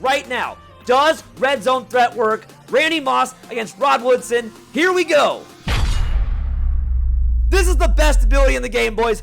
right now. Does red zone threat work? Randy Moss against Rod Woodson. Here we go. This is the best ability in the game, boys.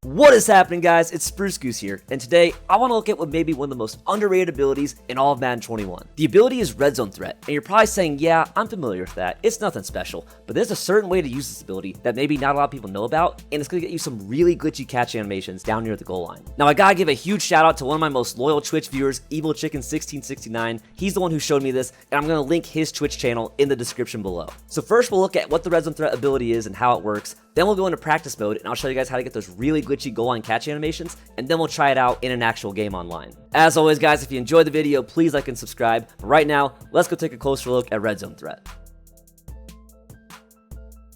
What is happening, guys? It's Spruce Goose here, and today I want to look at what may be one of the most underrated abilities in all of Madden 21. The ability is Red Zone Threat, and you're probably saying, yeah, I'm familiar with that. It's nothing special, but there's a certain way to use this ability that maybe not a lot of people know about, and it's going to get you some really glitchy catch animations down near the goal line. Now, I gotta give a huge shout out to one of my most loyal Twitch viewers, EvilChicken1669. He's the one who showed me this, and I'm going to link his Twitch channel in the description below. So first, we'll look at what the Red Zone Threat ability is and how it works. Then we'll go into practice mode, and I'll show you guys how to get those really glitchy goal line catch animations, and then we'll try it out in an actual game online. As always, guys, if you enjoyed the video, please like and subscribe. But right now, let's go take a closer look at Red Zone Threat.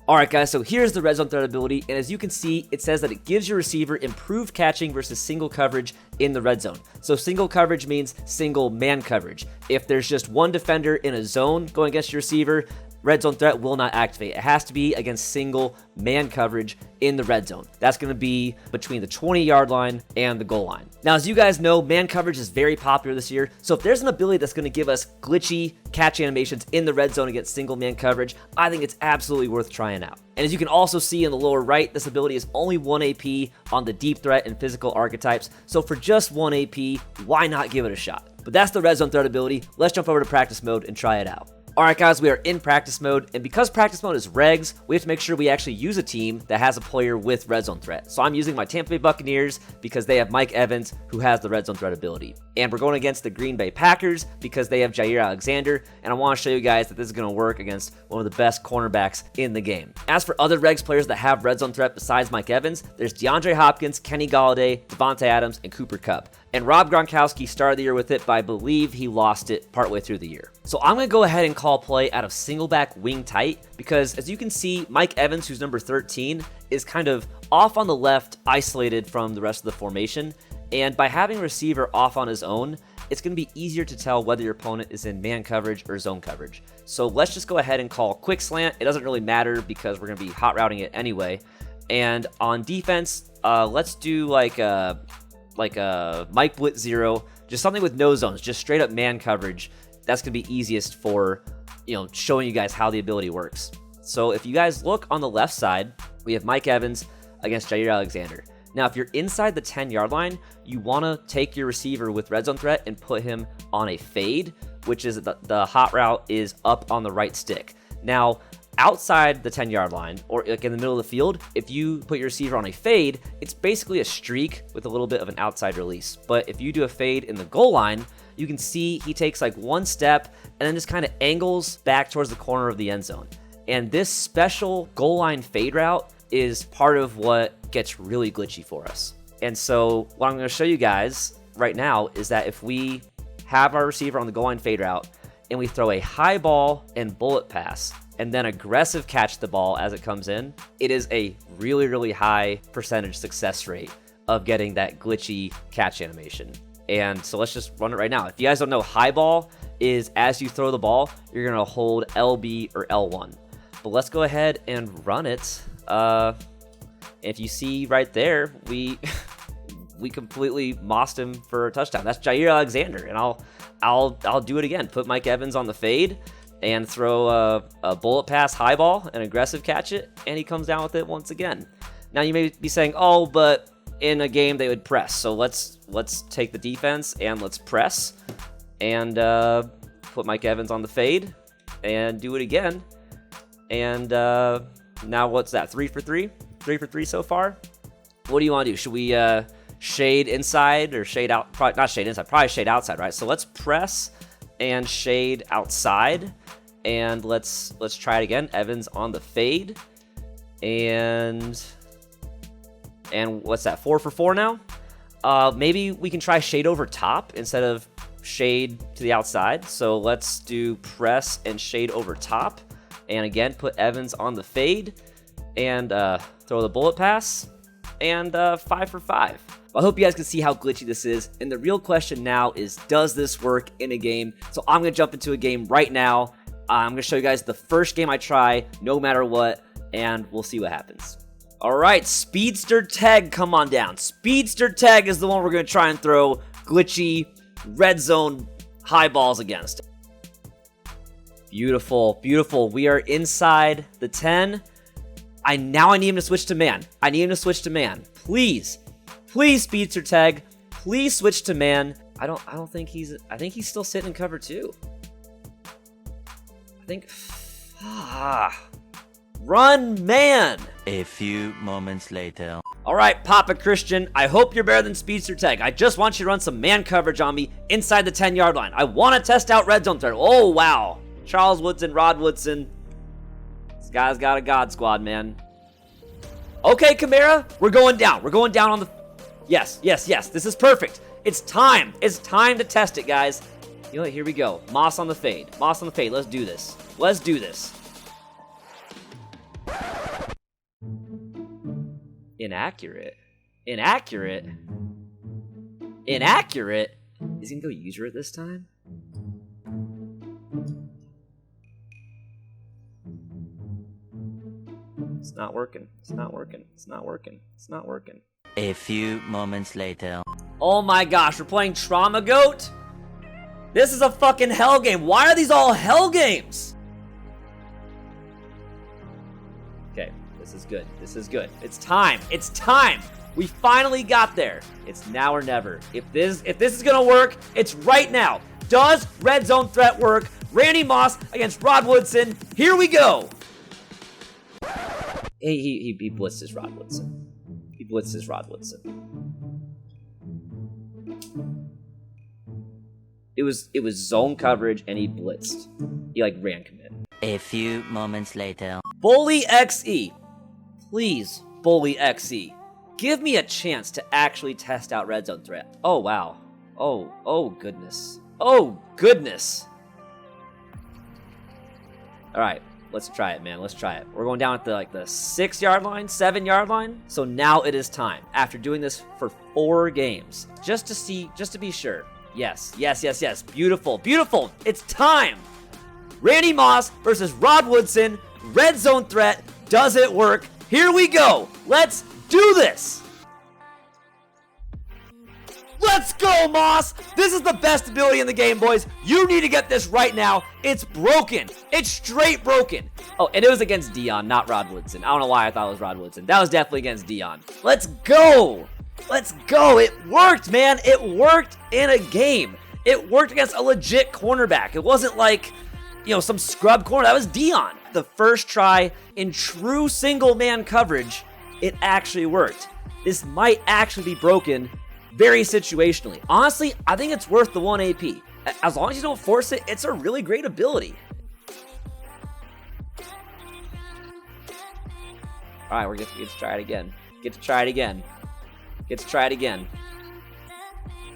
Alright guys, so here's the Red Zone Threat ability, and as you can see, it says that it gives your receiver improved catching versus single coverage in the red zone. So single coverage means single man coverage. If there's just one defender in a zone going against your receiver, Red Zone Threat will not activate. It has to be against single man coverage in the red zone. That's going to be between the 20-yard line and the goal line. Now, as you guys know, man coverage is very popular this year. So if there's an ability that's going to give us glitchy catch animations in the red zone against single man coverage, I think it's absolutely worth trying out. And as you can also see in the lower right, this ability is only 1 AP on the deep threat and physical archetypes. So for just 1 AP, why not give it a shot? But that's the Red Zone Threat ability. Let's jump over to practice mode and try it out. Alright guys, we are in practice mode, and because practice mode is regs, we have to make sure we actually use a team that has a player with Red Zone Threat. So I'm using my Tampa Bay Buccaneers because they have Mike Evans, who has the Red Zone Threat ability. And we're going against the Green Bay Packers because they have Jair Alexander, and I want to show you guys that this is going to work against one of the best cornerbacks in the game. As for other regs players that have Red Zone Threat besides Mike Evans, there's DeAndre Hopkins, Kenny Galladay, Devontae Adams, and Cooper Kupp. And Rob Gronkowski started the year with it, but I believe he lost it partway through the year. So I'm going to go ahead and call play out of single back wing tight because as you can see, Mike Evans, who's number 13, is kind of off on the left, isolated from the rest of the formation. And by having a receiver off on his own, it's going to be easier to tell whether your opponent is in man coverage or zone coverage. So let's just go ahead and call quick slant. It doesn't really matter because we're going to be hot routing it anyway. And on defense, let's do like a Mike Blitz 0, just something with no zones, just straight up man coverage. That's going to be easiest for, showing you guys how the ability works. So if you guys look on the left side, we have Mike Evans against Jair Alexander. Now, if you're inside the 10-yard line, you want to take your receiver with Red Zone Threat and put him on a fade, which is the hot route is up on the right stick. Now, outside the 10-yard line, or like in the middle of the field, if you put your receiver on a fade, it's basically a streak with a little bit of an outside release. But if you do a fade in the goal line, you can see he takes like one step and then just kind of angles back towards the corner of the end zone. And this special goal line fade route is part of what gets really glitchy for us. And so what I'm going to show you guys right now is that if we have our receiver on the goal line fade route and we throw a high ball and bullet pass, and then aggressive catch the ball as it comes in, it is a really, really high percentage success rate of getting that glitchy catch animation. And so let's just run it right now. If you guys don't know, high ball is as you throw the ball, you're gonna hold LB or L1. But let's go ahead and run it. If you see right there, we completely mossed him for a touchdown. That's Jair Alexander, and I'll do it again. Put Mike Evans on the fade and throw a bullet pass high ball and aggressive catch it, and he comes down with it once again. Now you may be saying, oh, but in a game they would press. So let's take the defense and let's press and put Mike Evans on the fade and do it again. And now what's that? 3 for 3? 3 for 3 so far? What do you want to do? Should we shade inside or shade out? Probably not shade inside, probably shade outside, right? So let's press and shade outside, and let's try it again. Evans on the fade, and what's that? 4 for 4 now. Maybe we can try shade over top instead of shade to the outside. So let's do press and shade over top, and again put Evans on the fade and throw the bullet pass, and 5 for 5. I hope you guys can see how glitchy this is, and the real question now is, does this work in a game? So I'm going to jump into a game right now. I'm going to show you guys the first game I try, no matter what, and we'll see what happens. Alright, Speedster Tag, come on down. Speedster Tag is the one we're going to try and throw glitchy red zone high balls against. Beautiful, beautiful. We are inside the 10. Now I need him to switch to man. I need him to switch to man. Please. Please, speedster tag. Please switch to man. I don't think I think he's still sitting in cover 2. I think run man. A few moments later. All right, Papa Christian, I hope you're better than speedster tag. I just want you to run some man coverage on me inside the 10-yard line. I want to test out red zone threat. Oh, wow. Charles Woodson, Rod Woodson. This guy's got a God squad, man. Okay, Kamara, we're going down. We're going down on the... Yes, yes, yes. This is perfect. It's time. It's time to test it, guys. You know what? Here we go. Moss on the fade. Moss on the fade. Let's do this. Let's do this. Inaccurate. Inaccurate. Inaccurate. Is he gonna go user it this time? It's not working. It's not working. It's not working. It's not working. A few moments later. Oh my gosh, we're playing Trauma Goat? This is a fucking hell game. Why are these all hell games? Okay, this is good. This is good. It's time. It's time. We finally got there. It's now or never. If this is gonna work, it's right now. Does red zone threat work? Randy Moss against Rod Woodson. Here we go. He blitzed his Rod Woodson. He blitzed his Rod Woodson. It was zone coverage and he blitzed. He like ran commit. A few moments later. Bully XE. Please, Bully XE. Give me a chance to actually test out red zone threat. Oh wow. Oh goodness. Oh goodness. Alright. Let's try it, man. Let's try it. We're going down at the 6-yard line, 7-yard line. So now it is time. After doing this for 4 games, just to be sure. Yes, yes, yes, yes. Beautiful, beautiful. It's time. Randy Moss versus Rod Woodson. Red zone threat. Does it work? Here we go. Let's do this. Let's go, Moss! This is the best ability in the game, boys. You need to get this right now. It's broken. It's straight broken. Oh, and it was against Dion, not Rod Woodson. I don't know why I thought it was Rod Woodson. That was definitely against Dion. Let's go! Let's go! It worked, man. It worked in a game. It worked against a legit cornerback. It wasn't like, some scrub corner. That was Dion. The first try in true single-man coverage, it actually worked. This might actually be broken very situationally. Honestly, I think it's worth the 1 AP. As long as you don't force it, it's a really great ability. All right, we're going to get to try it again. Get to try it again. Get to try it again.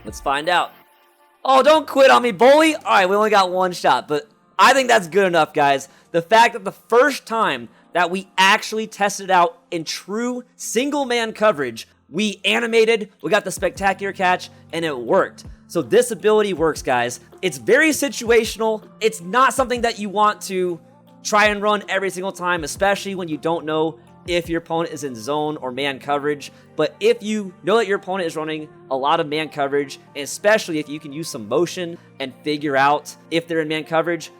Let's find out. Oh, don't quit on me, bully. All right, we only got 1 shot, but I think that's good enough, guys. The fact that the first time that we actually tested out in true single-man coverage, we animated, we got the spectacular catch, and it worked. So this ability works, guys. It's very situational. It's not something that you want to try and run every single time, especially when you don't know if your opponent is in zone or man coverage. But if you know that your opponent is running a lot of man coverage, and especially if you can use some motion and figure out if they're in man coverage,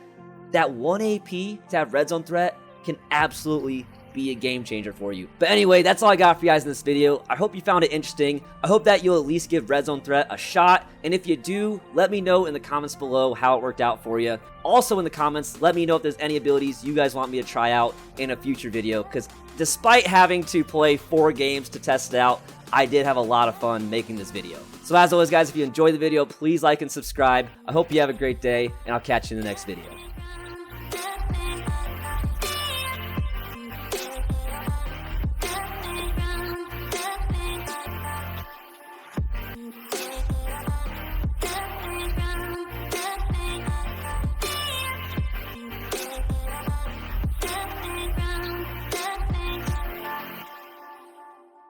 that 1 AP to have red zone threat can absolutely be a game changer for you. But anyway, that's all I got for you guys in this video. I hope you found it interesting. I hope that you'll at least give red zone threat a shot. And if you do, let me know in the comments below how it worked out for you. Also in the comments, let me know if there's any abilities you guys want me to try out in a future video, because despite having to play 4 games to test it out, I did have a lot of fun making this video. So as always, guys, if you enjoyed the video, please like and subscribe. I hope you have a great day, and I'll catch you in the next video.